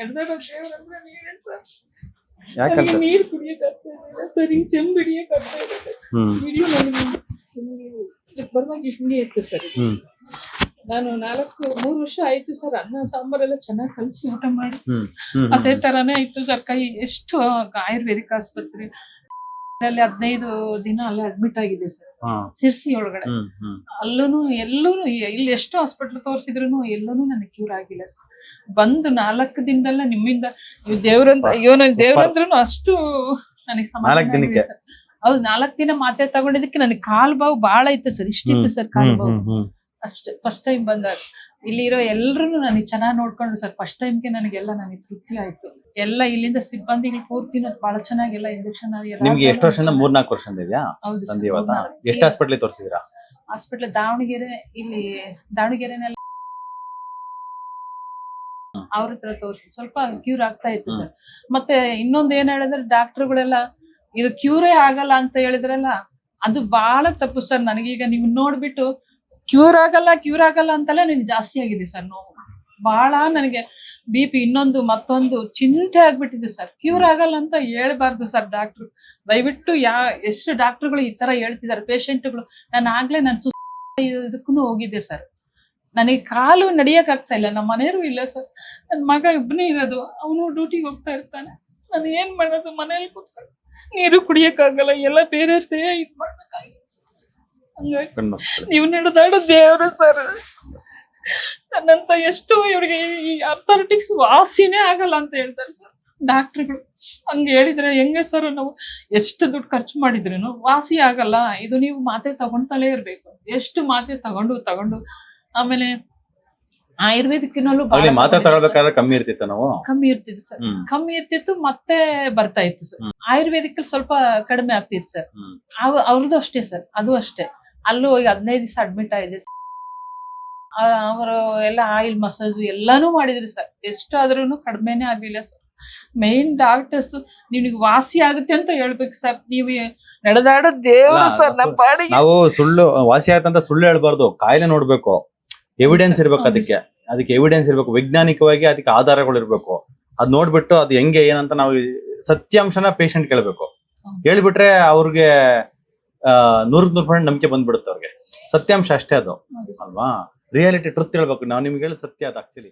ನಡೆದಾಡೋ ದೇವ್ರಂದ್ರೆ ನೀವೇ ಸರ್. ಯಾಕಂತ ನನಗೆ ನೀರು ಕುಡಿಯಕ್ ಆಗ್ತಾ ಇಲ್ಲ ಸರ್, ಹಿಂಗ್ ಚೆಂಬ್ ಹಿಡಿಯಕ್ ಆಗ್ತಾ ಇದೆ. ವಿಡಿಯೋ ನನಗೆ ಬರುವಾಗ ಹಿಂಗೆ ಇತ್ತು ಸರ್. ನಾನು 3 ವರ್ಷ ಆಯ್ತು ಸರ್, ಅನ್ನ ಸಾಂಬಾರೆಲ್ಲ ಚೆನ್ನಾಗಿ ಕಲಸಿ ಊಟ ಮಾಡಿ ಅದೇ ತರಾನೇ ಇತ್ತು ಸರ್ ಕೈ. ಎಷ್ಟು ಆಯುರ್ವೇದಿಕ್ ಆಸ್ಪತ್ರೆ ಅಲ್ಲಿ 15 ದಿನ ಅಲ್ಲೇ ಅಡ್ಮಿಟ್ ಆಗಿದೆ ಸರ್, ಸಿರ್ಸಿ ಒಳಗಡೆ. ಅಲ್ಲೂ ಎಲ್ಲೂನು ಇಲ್ಲಿ ಎಷ್ಟು ಹಾಸ್ಪಿಟ್ಲ್ ತೋರಿಸಿದ್ರು ಎಲ್ಲೂ ನನಗೆ ಕ್ಯೂರ್ ಆಗಿಲ್ಲ ಸರ್. ಬಂದು 4 ದಿನದಲ್ಲ ನಿಮ್ಮಿಂದ ನೀವು ದೇವ್ರಂತ, ಅಯ್ಯೋ ನನ್ ದೇವ್ರಂದ್ರೂ ಅಷ್ಟು ನನಗೆ ಸಮಾಧಾನ ಆಗಿದೆ ಸರ್. ಹೌದು, 4 ದಿನ ಮಾತ್ರೆ ತಗೊಂಡಿದ್ದಕ್ಕೆ ನನಗೆ ಕಾಲ್ ಬಾವು ಬಾಳ ಇತ್ತು ಸರ್, ಇಷ್ಟಿತ್ತು ಸರ್ ಕಾಲ್ ಬಾವು ಅಷ್ಟೇ. ಫಸ್ಟ್ ಟೈಮ್ ಬಂದಾಗ ಇಲ್ಲಿರೋ ಎಲ್ರು ನನಗೆ ಚೆನ್ನಾಗಿ ನೋಡ್ಕೊಂಡ್ರು ಸರ್. ಫಸ್ಟ್ ಟೈಮ್ಗೆ ನನಗೆಲ್ಲ ನನಗೆ ತೃಪ್ತಿ ಆಯ್ತು. ಎಲ್ಲ ಇಲ್ಲಿಂದ ಸಿಬ್ಬಂದಿಗಳು ಪೂರ್ತಿ ಬಹಳ ಚೆನ್ನಾಗೆಲ್ಲ ಇಂಜೆಕ್ಷನ್ ನಿಮ್ಗೆ ಎಷ್ಟು ವರ್ಷದಿಂದ 3-4 ವರ್ಷದಿಂದ ಇದೆಯಾ? ಹೌದು ಸಂಧಿ ಇವತ್ತ ಎಷ್ಟು ಹಾಸ್ಪಿಟಲ್ ತೋರಿಸಿದ್ರಾ? ಹಾಸ್ಪಿಟಲ್ ದಾವಣಗೆರೆ, ಇಲ್ಲಿ ದಾವಣಗೆರೆನಲ್ಲಿ ಅವ್ರ ಹತ್ರ ತೋರಿಸಿ ಸ್ವಲ್ಪ ಕ್ಯೂರ್ ಆಗ್ತಾ ಇತ್ತು ಸರ್. ಮತ್ತೆ ಇನ್ನೊಂದ್ ಏನ್ ಹೇಳಿದ್ರೆ ಡಾಕ್ಟರ್ಗಳೆಲ್ಲ ಇದು ಕ್ಯೂರೇ ಆಗಲ್ಲ ಅಂತ ಹೇಳಿದ್ರಲ್ಲ, ಅದು ಬಹಳ ತಪ್ಪು ಸರ್. ನನಗೀಗ ನೀವು ನೋಡ್ಬಿಟ್ಟು ಕ್ಯೂರ್ ಆಗಲ್ಲ ಅಂತೆಲ್ಲ ನನಗೆ ಜಾಸ್ತಿ ಆಗಿದೆ ಸರ್ ನೋವು. ಬಹಳ ನನಗೆ BP ಮತ್ತೊಂದು ಚಿಂತೆ ಆಗ್ಬಿಟ್ಟಿದೆ ಸರ್. ಕ್ಯೂರ್ ಆಗಲ್ಲ ಅಂತ ಹೇಳ್ಬಾರ್ದು ಸರ್ ಡಾಕ್ಟ್ರು. ದಯವಿಟ್ಟು ಎಷ್ಟು ಡಾಕ್ಟರ್ಗಳು ಈ ತರ ಹೇಳ್ತಿದ್ದಾರೆ ಪೇಷಂಟ್ಗಳು. ನಾನು ಆಗ್ಲೇ ಇದಕ್ಕೂ ಹೋಗಿದ್ದೆ ಸರ್. ನನಗೆ ಕಾಲು ನಡಿಯಕ್ ಆಗ್ತಾ ಇಲ್ಲ, ನಮ್ಮ ಮನೆಯವರು ಇಲ್ಲ ಸರ್. ನನ್ನ ಮಗ ಇಬ್ಬನೇ ಇರೋದು, ಅವನು ಡ್ಯೂಟಿಗೆ ಹೋಗ್ತಾ ಇರ್ತಾನೆ. ನಾನು ಏನ್ ಮಾಡೋದು, ಮನೇಲಿ ಕೂತ್ಕೊಂಡು ನೀರು ಕುಡಿಯಕ್ಕಾಗಲ್ಲ, ಎಲ್ಲ ಬೇರೆಯವ್ರದೇ ಇದ್ ಮಾಡ್ಬೇಕಾಗಿತ್ತು. ನೀವು ನಡೆದಾಡೋ ದೇವ್ರು ಸರ್. ನನ್ನಂತ ಎಷ್ಟು ಇವ್ರಿಗೆ ಈ ಅಥಾರಿಟಿಕ್ಸ್ ವಾಸಿನೇ ಆಗಲ್ಲ ಅಂತ ಹೇಳ್ತಾರೆ ಸರ್ ಡಾಕ್ಟರ್ಗಳು. ಹಂಗೆ ಹೇಳಿದ್ರೆ ಹೆಂಗೆ ಸರ್? ನಾವು ಎಷ್ಟು ದುಡ್ಡು ಖರ್ಚು ಮಾಡಿದ್ರೇನು ವಾಸಿ ಆಗಲ್ಲ. ಇದು ನೀವು ಮಾತ್ರೆ ತಗೊಂಡ್ತಲೇ ಇರ್ಬೇಕು. ಎಷ್ಟು ಮಾತ್ರೆ ತಗೊಂಡು ಆಮೇಲೆ ಆಯುರ್ವೇದಿಕ್ಕಿನಲ್ಲೂ ಮಾತ್ರೆ ತಗೊಳ್ಬೇಕಾದ್ರೆ ಕಮ್ಮಿ ಇರ್ತಿತ್ತು ಸರ್. ಕಮ್ಮಿ ಇರ್ತಿತ್ತು, ಮತ್ತೆ ಬರ್ತಾ ಇತ್ತು ಸರ್. ಆಯುರ್ವೇದಿಕ್ ಸ್ವಲ್ಪ ಕಡಿಮೆ ಆಗ್ತಿತ್ತು ಸರ್. ಅವ್ರದ್ದು ಅಷ್ಟೇ ಸರ್, ಅದು ಅಷ್ಟೇ. ಅಲ್ಲೂ ಈಗ 15 ದಿವಸ ಅಡ್ಮಿಟ್ ಆಗಿದೆ. ಅವರು ಎಲ್ಲ ಆಯಿಲ್ ಮಸಾಜ್ ಎಲ್ಲಾನು ಮಾಡಿದ್ರಿ ಸರ್. ಎಷ್ಟಾದ್ರೂ ಕಡಿಮೆನೆ ಆಗ್ಲಿಲ್ಲ ಸರ್. ಮೇನ್ ಡಾಕ್ಟರ್ಸ್ ನಿಮ್ಗೆ ವಾಸಿ ಆಗುತ್ತೆ ಅಂತ ಹೇಳ್ಬೇಕು ಸರ್. ನೀವು ನಡೆದಾಡೋ ದೇವ್ರು ಸರ್. ನಮ್ಮ ಪಾಡಿಗೆ ನಾವು ಸುಳ್ಳು ವಾಸಿ ಆಯ್ತಂತ ಸುಳ್ಳು ಹೇಳ್ಬಾರ್ದು, ಕಾಯಿಲೆ ನೋಡ್ಬೇಕು, ಎವಿಡೆನ್ಸ್ ಇರ್ಬೇಕು. ಅದಕ್ಕೆ ಎವಿಡೆನ್ಸ್ ಇರ್ಬೇಕು, ವೈಜ್ಞಾನಿಕವಾಗಿ ಅದಕ್ಕೆ ಆಧಾರಗಳು ಇರ್ಬೇಕು. ಅದ್ ನೋಡ್ಬಿಟ್ಟು ಅದು ಹೆಂಗೆ ಏನಂತ ನಾವು ಸತ್ಯಾಂಶನ ಪೇಷಂಟ್ ಕೇಳ್ಬೇಕು. ಹೇಳ್ಬಿಟ್ರೆ ಅವ್ರಿಗೆ 100% ನಂಬಿಕೆ ಬಂದ್ಬಿಡುತ್ತೆ ಅವ್ರಿಗೆ. ಸತ್ಯಾಂಶ ಅಷ್ಟೇ ಅದು ಅಲ್ವಾ? ರಿಯಾಲಿಟಿ ಟ್ರುತ್ ಹೇಳ್ಬೇಕು. ನಾವು ನಿಮ್ಗೆ ಹೇಳಿ ಸತ್ಯ ಅದು ಆಕ್ಚುಲಿ.